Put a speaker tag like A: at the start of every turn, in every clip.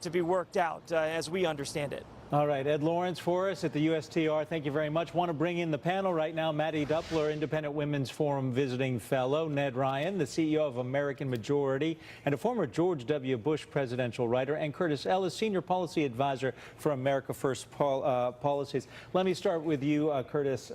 A: to be worked out as we understand it.
B: All right, Ed Lawrence for us at the USTR. Thank you very much. Want to bring in the panel right now. Mattie Duppler, Independent Women's Forum visiting fellow. Ned Ryan, the CEO of American Majority and a former George W. Bush presidential writer. And Curtis Ellis, Senior Policy Advisor for America First Policies. Let me start with you, Curtis.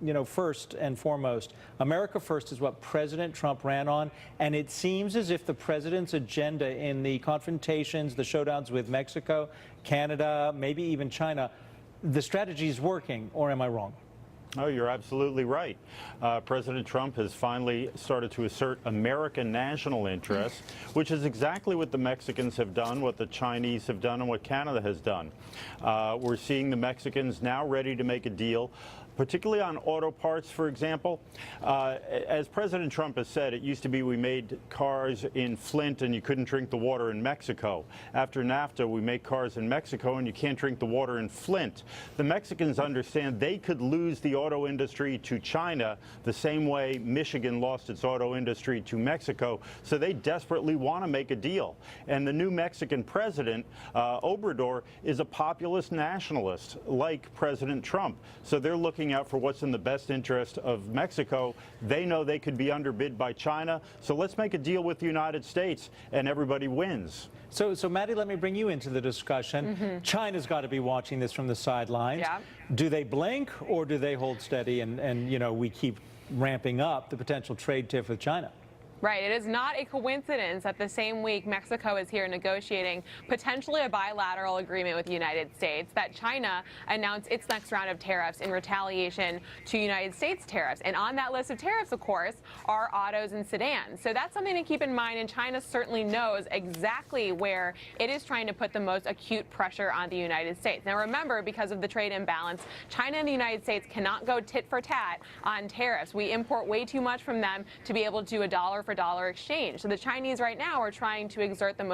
B: You know, first and foremost, America First is what President Trump ran on, and it seems as if the president's agenda in the confrontations, the showdowns with Mexico, Canada, maybe even China, the strategy is working, or am I wrong?
C: Oh, you're absolutely right. President Trump has finally started to assert American national interests, which is exactly what the Mexicans have done, what the Chinese have done, and what Canada has done. We're seeing the Mexicans now ready to make a deal, particularly on auto parts, for example. As President Trump has said, it used to be we made cars in Flint and you couldn't drink the water in Mexico. After NAFTA, we make cars in Mexico and you can't drink the water in Flint. The Mexicans understand they could lose the auto industry to China the same way Michigan lost its auto industry to Mexico, so they desperately want to make a deal. And the new Mexican president, Obrador, is a populist nationalist like President Trump. So they're looking out for what's in the best interest of Mexico. They know they could be underbid by China, so let's make a deal with the United States and everybody wins.
B: So Mattie, let me bring you into the discussion. China's got to be watching this from the sidelines.
D: Yeah.
B: Do they blink or do they hold steady and you know, we keep ramping up the potential trade tiff with China?
D: Right. It is not a coincidence that the same week Mexico is here negotiating potentially a bilateral agreement with the United States, that China announced its next round of tariffs in retaliation to United States tariffs. And on that list of tariffs, of course, are autos and sedans. So that's something to keep in mind. And China certainly knows exactly where it is trying to put the most acute pressure on the United States. Now, remember, because of the trade imbalance, China and the United States cannot go tit for tat on tariffs. We import way too much from them to be able to do a dollar for dollar exchange. So the Chinese right now are trying to exert the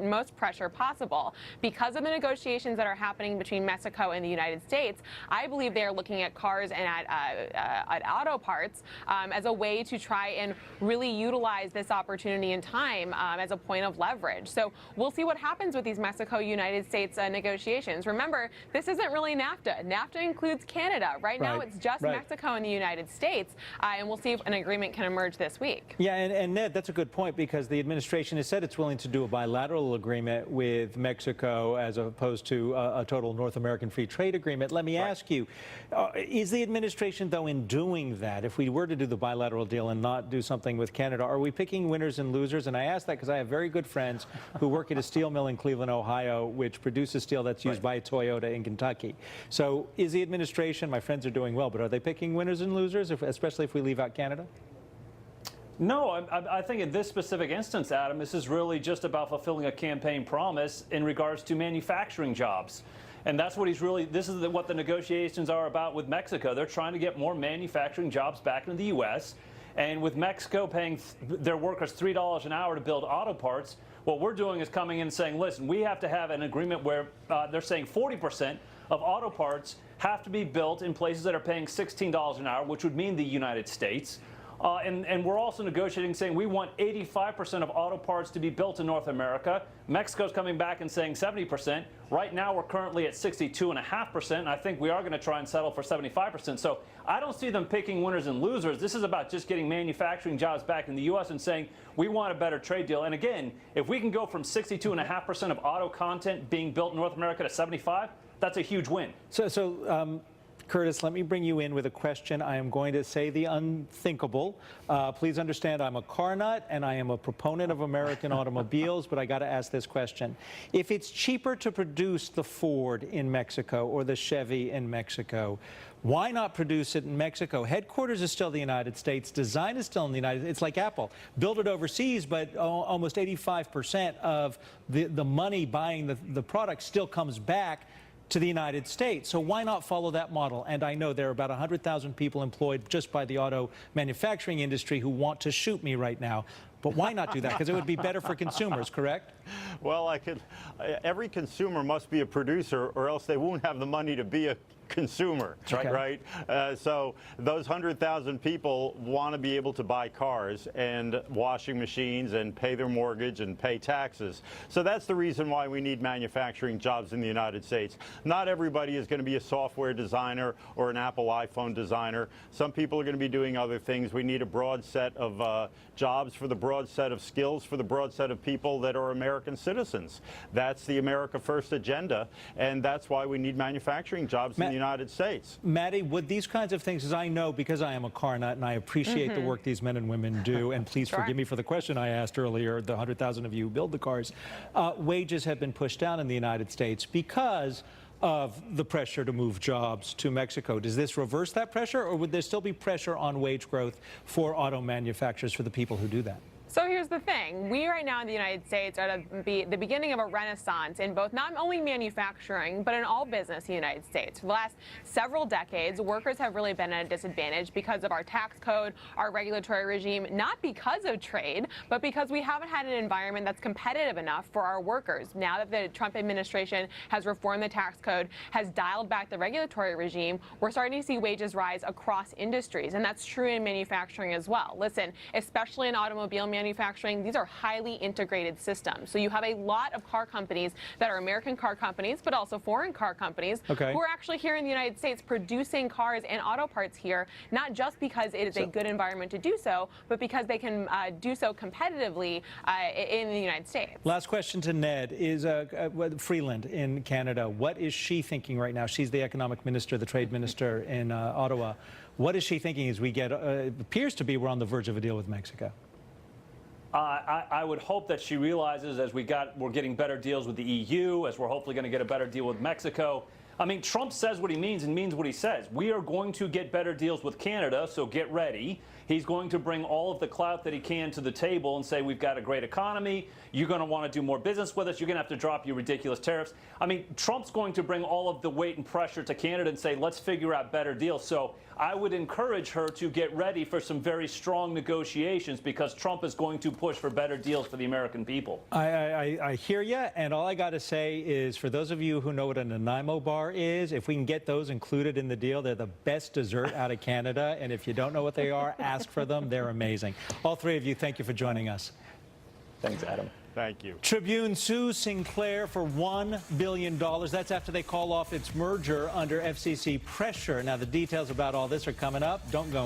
D: most pressure possible. Because of the negotiations that are happening between Mexico and the United States, I believe they are looking at cars and at auto parts as a way to try and really utilize this opportunity in time as a point of leverage. So we'll see what happens with these Mexico-United States negotiations. Remember, this isn't really NAFTA. NAFTA includes Canada. Right now, it's just Mexico and the United States, and we'll see if an agreement can emerge this week.
B: Yeah, and Ned, that's a good point, because the administration has said it's willing to do a bilateral agreement with Mexico as opposed to a total North American free trade agreement. Let me ask you, is the administration, though, in doing that, if we were to do the bilateral deal and not do something with Canada, are we picking winners and losers? And I ask that because I have very good friends who work at a steel mill in Cleveland, Ohio, which produces steel that's used by Toyota in Kentucky. So is the administration, my friends are doing well, but are they picking winners and losers, especially if we leave out Canada?
E: No, I think in this specific instance, Adam, this is really just about fulfilling a campaign promise in regards to manufacturing jobs. And that's what this is what the negotiations are about with Mexico. They're trying to get more manufacturing jobs back into the U.S. And with Mexico paying their workers $3 an hour to build auto parts, what we're doing is coming in and saying, listen, we have to have an agreement where they're saying 40% of auto parts have to be built in places that are paying $16 an hour, which would mean the United States. And we're also negotiating, saying we want 85% of auto parts to be built in North America. Mexico's coming back and saying 70%. Right now, we're currently at 62.5%, and I think we are going to try and settle for 75%. So I don't see them picking winners and losers. This is about just getting manufacturing jobs back in the U.S. and saying we want a better trade deal. And again, if we can go from 62.5% of auto content being built in North America to 75%, that's a huge win.
B: Curtis, let me bring you in with a question. I am going to say the unthinkable. Please understand I'm a car nut and I am a proponent of American automobiles, but I got to ask this question. If it's cheaper to produce the Ford in Mexico or the Chevy in Mexico, why not produce it in Mexico? Headquarters is still the United States. Design is still in the United States. It's like Apple. Build it overseas, but almost 85% of the money buying the product still comes back to the United States. So why not follow that model? And I know there are about 100,000 people employed just by the auto manufacturing industry who want to shoot me right now. But why not do that? Because it would be better for consumers, correct?
C: Well, every consumer must be a producer, or else they won't have the money to be a consumer, right? So those 100,000 people want to be able to buy cars and washing machines and pay their mortgage and pay taxes. So that's the reason why we need manufacturing jobs in the United States. Not everybody is going to be a software designer or an Apple iPhone designer. Some people are going to be doing other things. We need a broad set of jobs for the broad set of skills for the broad set of people that are American citizens. That's the America First agenda, and that's why we need manufacturing jobs in the United States.
B: Mattie, would these kinds of things, as I know, because I am a car nut and I appreciate the work these men and women do, and please forgive me for the question I asked earlier, the 100,000 of you who build the cars, wages have been pushed down in the United States because of the pressure to move jobs to Mexico. Does this reverse that pressure, or would there still be pressure on wage growth for auto manufacturers for the people who do that?
D: So here's the thing. We right now in the United States are at the beginning of a renaissance in both not only manufacturing, but in all business in the United States. For the last several decades, workers have really been at a disadvantage because of our tax code, our regulatory regime, not because of trade, but because we haven't had an environment that's competitive enough for our workers. Now that the Trump administration has reformed the tax code, has dialed back the regulatory regime, we're starting to see wages rise across industries, and that's true in manufacturing as well. Listen, especially in automobile manufacturing, these are highly integrated systems. So you have a lot of car companies that are American car companies, but also foreign car companies who are actually here in the United States producing cars and auto parts here, not just because it is a good environment to do so, but because they can do so competitively in the United States.
B: Last question to Ned is Freeland in Canada. What is she thinking right now? She's the economic minister, the trade minister in Ottawa. What is she thinking as we get, it appears to be we're on the verge of a deal with Mexico?
E: I would hope that she realizes as we're getting better deals with the EU, as we're hopefully going to get a better deal with Mexico. I mean, Trump says what he means and means what he says. We are going to get better deals with Canada, so get ready. He's going to bring all of the clout that he can to the table and say, we've got a great economy. You're going to want to do more business with us. You're going to have to drop your ridiculous tariffs. I mean, Trump's going to bring all of the weight and pressure to Canada and say, let's figure out better deals. So I would encourage her to get ready for some very strong negotiations because Trump is going to push for better deals for the American people.
B: I hear you, and all I got to say is for those of you who know what a Nanaimo bar is, if we can get those included in the deal, they're the best dessert out of Canada, and if you don't know what they are, ask for them. They're amazing. All three of you, thank you for joining us.
E: Thanks, Adam.
C: Thank you.
B: Tribune sues Sinclair for $1 billion. That's after they call off its merger under FCC pressure. Now, the details about all this are coming up. Don't go